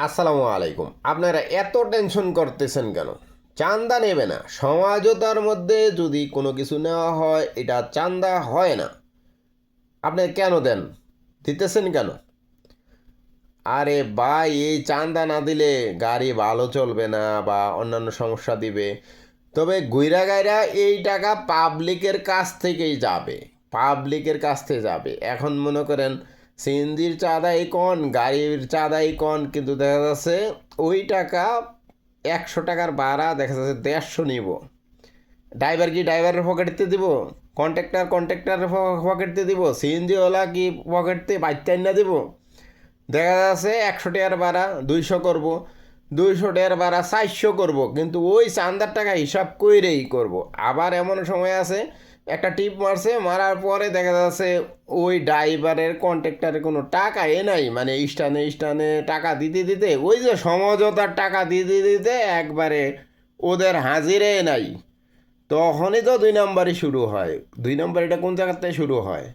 আসসালামু আলাইকুম। আপনারা এত টেনশন করতেছেন কেন? চাঁদা নেবে না, সমঝোতার মধ্যে যদি কোনো কিছু নেওয়া হয় এটা চাঁদা হয় না। আপনি কেন দেন, দিতেছেন কেন? আরে ভাই, এই চাঁদা না দিলে গাড়ি ভালো চলবে না বা অন্যান্য সমস্যা দিবে। তবে গুইরা গাইরা এই টাকা পাবলিকের কাছ থেকেই যাবে, পাবলিকের কাছ থেকে যাবে। এখন মনে করেন সিএনজির চাঁদাই কন, গাড়ির চাঁদাই কন, কিন্তু দেখা যাচ্ছে ওই টাকা 100 টাকার ভাড়া দেখা যাচ্ছে 150 নিব। ড্রাইভার কি ড্রাইভারের পকেটতে দিব? কন্ট্রাক্টরের পকেটতে দিব? সিএনজিওয়ালা কি পকেটতে বাইর না দিব? দেখা যাচ্ছে 100 টাকার ভাড়া 200 করব, 200 টাকার ভাড়া 400 করব, কিন্তু ওই চান্দার টাকা হিসাব কইরেই করব। আবার এমন সময় আছে একটা টিপ মারছে, মারার পরে দেখা যাচ্ছে ওই ড্রাইভারের কন্ট্রাক্টরের কোনো টাকা নাই, মানে স্টানে স্টানে টাকা দিতে দিতে ওই যে সমঝোতার টাকা দিতে দিতে একবারে ওদের হাজিরে নাই। তখনই তো 2 নম্বরই শুরু হয়। 2 নম্বর এটা কোন জায়গাতে শুরু হয়?